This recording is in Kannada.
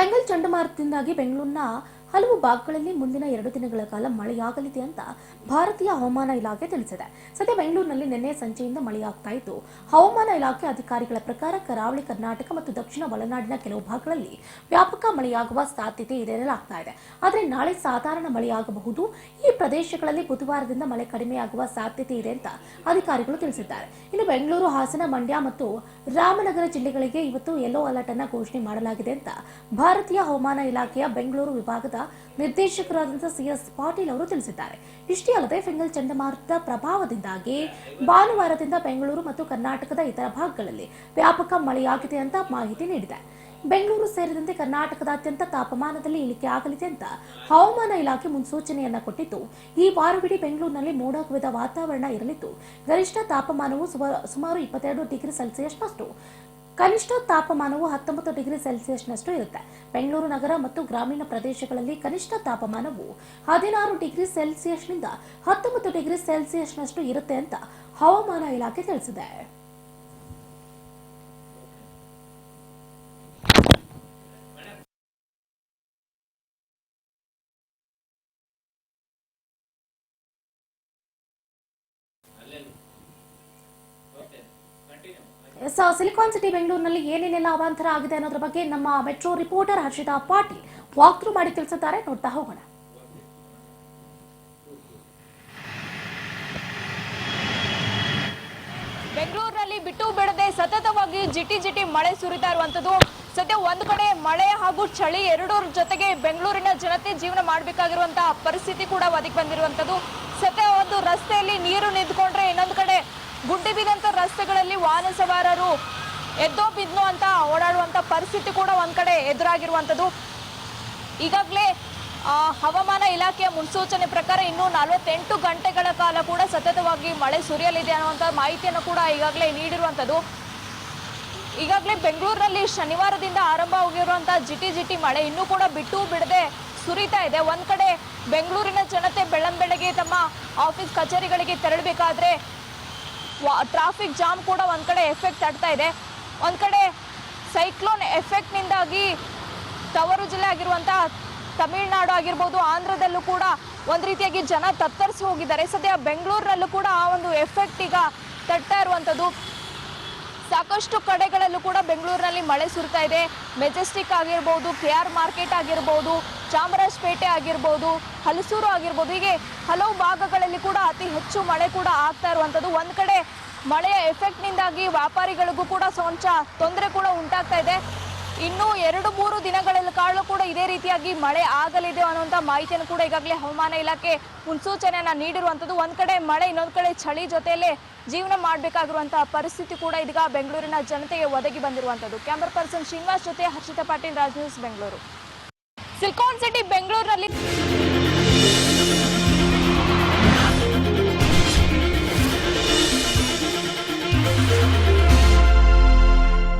ಫೆಂಗಲ್ ಚಂಡಮಾರುತದಿಂದಾಗಿ ಬೆಂಗಳೂರಿನ ಹಲವು ಭಾಗಗಳಲ್ಲಿ ಮುಂದಿನ 2 ದಿನಗಳ ಕಾಲ ಮಳೆಯಾಗಲಿದೆ ಅಂತ ಭಾರತೀಯ ಹವಾಮಾನ ಇಲಾಖೆ ತಿಳಿಸಿದೆ. ಸದ್ಯ ಬೆಂಗಳೂರಿನಲ್ಲಿ ನಿನ್ನೆ ಸಂಜೆಯಿಂದ ಮಳೆಯಾಗ್ತಾ ಇದ್ದು, ಹವಾಮಾನ ಇಲಾಖೆ ಅಧಿಕಾರಿಗಳ ಪ್ರಕಾರ ಕರಾವಳಿ ಕರ್ನಾಟಕ ಮತ್ತು ದಕ್ಷಿಣ ಒಳನಾಡಿನ ಕೆಲವು ಭಾಗಗಳಲ್ಲಿ ವ್ಯಾಪಕ ಮಳೆಯಾಗುವ ಸಾಧ್ಯತೆ ಇದೆ ಎನ್ನಲಾಗ್ತಾ ಇದೆ. ಆದರೆ ನಾಳೆ ಸಾಧಾರಣ ಮಳೆಯಾಗಬಹುದು. ಈ ಪ್ರದೇಶಗಳಲ್ಲಿ ಬುಧವಾರದಿಂದ ಮಳೆ ಕಡಿಮೆಯಾಗುವ ಸಾಧ್ಯತೆ ಇದೆ ಅಂತ ಅಧಿಕಾರಿಗಳು ತಿಳಿಸಿದ್ದಾರೆ. ಇನ್ನು ಬೆಂಗಳೂರು, ಹಾಸನ, ಮಂಡ್ಯ ಮತ್ತು ರಾಮನಗರ ಜಿಲ್ಲೆಗಳಿಗೆ ಇವತ್ತು ಯೆಲ್ಲೋ ಅಲರ್ಟ್ ಅನ್ನು ಘೋಷಣೆ ಮಾಡಲಾಗಿದೆ ಅಂತ ಭಾರತೀಯ ಹವಾಮಾನ ಇಲಾಖೆಯ ಬೆಂಗಳೂರು ವಿಭಾಗದ ನಿರ್ದೇಶಕರಾದಂತಹ ಸಿಎಸ್ ಪಾಟೀಲ್ ಅವರು ತಿಳಿಸಿದ್ದಾರೆ. ಇಷ್ಟೇ ಅಲ್ಲದೆ ಫೆಂಗಲ್ ಚಂಡಮಾರುತದ ಪ್ರಭಾವದಿಂದಾಗಿ ಭಾನುವಾರದಿಂದ ಬೆಂಗಳೂರು ಮತ್ತು ಕರ್ನಾಟಕದ ಇತರ ಭಾಗಗಳಲ್ಲಿ ವ್ಯಾಪಕ ಮಳೆಯಾಗಿದೆ ಅಂತ ಮಾಹಿತಿ ನೀಡಿದೆ. ಬೆಂಗಳೂರು ಸೇರಿದಂತೆ ಕರ್ನಾಟಕದಾದ್ಯಂತ ತಾಪಮಾನದಲ್ಲಿ ಇಳಿಕೆ ಆಗಲಿದೆ ಅಂತ ಹವಾಮಾನ ಇಲಾಖೆ ಮುನ್ಸೂಚನೆಯನ್ನ ಕೊಟ್ಟಿದ್ದು, ಈ ವಾರವಿಡೀ ಬೆಂಗಳೂರಿನಲ್ಲಿ ಮೋಡ ಕವಿದ ವಾತಾವರಣ ಇರಲಿದ್ದು, ಗರಿಷ್ಠ ತಾಪಮಾನವು ಸುಮಾರು 22 ಡಿಗ್ರಿ ಸೆಲ್ಸಿಯಸ್ನಷ್ಟು, ಕನಿಷ್ಠ ತಾಪಮಾನವು 19 ಡಿಗ್ರಿ ಸೆಲ್ಸಿಯಸ್ನಷ್ಟು ಇರುತ್ತೆ. ಬೆಂಗಳೂರು ನಗರ ಮತ್ತು ಗ್ರಾಮೀಣ ಪ್ರದೇಶಗಳಲ್ಲಿ ಕನಿಷ್ಠ ತಾಪಮಾನವು 16 ಡಿಗ್ರಿ ಸೆಲ್ಸಿಯಸ್ನಿಂದ 19 ಡಿಗ್ರಿ ಸೆಲ್ಸಿಯಸ್ನಷ್ಟು ಇರುತ್ತೆ ಅಂತ ಹವಾಮಾನ ಇಲಾಖೆ ತಿಳಿಸಿದೆ. ಸಿಲಿಕಾನ್ ಸಿಟಿ ಬೆಂಗಳೂರಿನಲ್ಲಿ ಏನೇನೆಲ್ಲ ಅವಾಂತರ ಆಗಿದೆ ಅನ್ನೋದ್ರ ಬಗ್ಗೆ ನಮ್ಮ metro reporter Harshita Patil walk through ಮಾಡಿ ತಿಳಿಸುತ್ತಾರೆ. ನೋಡ್ತಾ ಹೋಗೋಣ. ಬೆಂಗಳೂರಿನಲ್ಲಿ ಬಿಟ್ಟು ಬಿಡದೆ ಸತತವಾಗಿ ಜಿಟಿ ಮಳೆ ಸುರಿತಾ ಇರುವಂತದ್ದು. ಸದ್ಯ ಒಂದು ಕಡೆ ಮಳೆ ಹಾಗೂ ಚಳಿ ಎರಡರ ಜೊತೆಗೆ ಬೆಂಗಳೂರಿನ ಜನತೆ ಜೀವನ ಮಾಡಬೇಕಾಗಿರುವಂತಹ ಪರಿಸ್ಥಿತಿ ಕೂಡ ಒದಗಿ ಬಂದಿರುವಂತದ್ದು. ಸದ್ಯ ಒಂದು ರಸ್ತೆಯಲ್ಲಿ ನೀರು ನಿಂತ್ಕೊಂಡ್ರೆ ಇನ್ನೊಂದು ಕಡೆ ಗುಡ್ಡೆ ಬಿದ್ದಂತ ರಸ್ತೆಗಳಲ್ಲಿ ವಾಹನ ಸವಾರರು ಎದ್ದೋ ಬಿದ್ನೋ ಅಂತ ಓಡಾಡುವಂತ ಪರಿಸ್ಥಿತಿ ಕೂಡ ಒಂದ್ ಕಡೆ ಎದುರಾಗಿರುವಂತದ್ದು. ಈಗಾಗಲೇ ಹವಾಮಾನ ಇಲಾಖೆಯ ಮುನ್ಸೂಚನೆ ಪ್ರಕಾರ ಇನ್ನು 48 ಗಂಟೆಗಳ ಕಾಲ ಕೂಡ ಸತತವಾಗಿ ಮಳೆ ಸುರಿಯಲಿದೆ ಅನ್ನುವಂಥ ಮಾಹಿತಿಯನ್ನು ಕೂಡ ಈಗಾಗಲೇ ನೀಡಿರುವಂಥದ್ದು. ಈಗಾಗಲೇ ಬೆಂಗಳೂರಿನಲ್ಲಿ ಶನಿವಾರದಿಂದ ಆರಂಭವಾಗಿರುವಂತಹ ಜಿಟಿ ಮಳೆ ಇನ್ನೂ ಕೂಡ ಬಿಟ್ಟು ಬಿಡದೆ ಸುರಿತಾ ಇದೆ. ಒಂದ್ ಕಡೆ ಬೆಂಗಳೂರಿನ ಜನತೆ ಬೆಳ್ಳಂಬೆಳಗ್ಗೆ ತಮ್ಮ ಆಫೀಸ್ ಕಚೇರಿಗಳಿಗೆ ತೆರಳಬೇಕಾದ್ರೆ ಟ್ರಾಫಿಕ್ ಜಾಮ್ ಕೂಡ ಒಂದ್ ಕಡೆ ಎಫೆಕ್ಟ್ ತಡ್ತಾ ಇದೆ. ಒಂದ್ ಕಡೆ ಸೈಕ್ಲೋನ್ ಎಫೆಕ್ಟ್ ನಿಂದಾಗಿ ತವರು ಜಿಲ್ಲೆ ಆಗಿರುವಂತಹ ತಮಿಳುನಾಡು ಆಗಿರ್ಬೋದು, ಆಂಧ್ರದಲ್ಲೂ ಕೂಡ ಒಂದ್ ರೀತಿಯಾಗಿ ಜನ ತತ್ತರಿಸಿ ಹೋಗಿದ್ದಾರೆ. ಸದ್ಯ ಬೆಂಗಳೂರಿನಲ್ಲೂ ಕೂಡ ಆ ಒಂದು ಎಫೆಕ್ಟ್ ಈಗ ತಡ್ತಾ ಇರುವಂಥದ್ದು. ಸಾಕಷ್ಟು ಕಡೆಗಳಲ್ಲೂ ಕೂಡ ಬೆಂಗಳೂರಿನಲ್ಲಿ ಮಳೆ ಸುರಿತಾ ಇದೆ. ಮೆಜೆಸ್ಟಿಕ್ ಆಗಿರ್ಬೋದು, KR ಮಾರ್ಕೆಟ್ ಆಗಿರ್ಬೋದು, ಚಾಮರಾಜಪೇಟೆ ಆಗಿರ್ಬೋದು, ಹಲಸೂರು ಆಗಿರ್ಬೋದು, ಹೀಗೆ ಹಲವು ಭಾಗಗಳಲ್ಲಿ ಕೂಡ ಅತಿ ಹೆಚ್ಚು ಮಳೆ ಕೂಡ ಆಗ್ತಾ ಇರುವಂಥದ್ದು. ಒಂದ್ ಕಡೆ ಮಳೆಯ ಎಫೆಕ್ಟ್ನಿಂದಾಗಿ ವ್ಯಾಪಾರಿಗಳಿಗೂ ಕೂಡ ಕೊಂಚ ತೊಂದರೆ ಕೂಡ ಉಂಟಾಗ್ತಾ ಇದೆ. ಇನ್ನು 2-3 ದಿನಗಳ ಕಾಲ ಕೂಡ ಇದೇ ರೀತಿಯಾಗಿ ಮಳೆ ಆಗಲಿದೆ ಅನ್ನುವಂಥ ಮಾಹಿತಿಯನ್ನು ಕೂಡ ಈಗಾಗಲೇ ಹವಾಮಾನ ಇಲಾಖೆ ಮುನ್ಸೂಚನೆಯನ್ನ ನೀಡಿರುವಂಥದ್ದು. ಒಂದ್ ಕಡೆ ಮಳೆ, ಇನ್ನೊಂದು ಕಡೆ ಚಳಿ ಜೊತೆಯಲ್ಲೇ ಜೀವನ ಮಾಡಬೇಕಾಗಿರುವಂತಹ ಪರಿಸ್ಥಿತಿ ಕೂಡ ಇದೀಗ ಬೆಂಗಳೂರಿನ ಜನತೆಗೆ ಒದಗಿ ಬಂದಿರುವಂಥದ್ದು. ಕ್ಯಾಮರಾ ಪರ್ಸನ್ ಶ್ರೀನಿವಾಸ್ ಜೊತೆ Harshita Patil, Raj news, Bengaluru. Silicon city ಬೆಂಗಳೂರಿನಲ್ಲಿ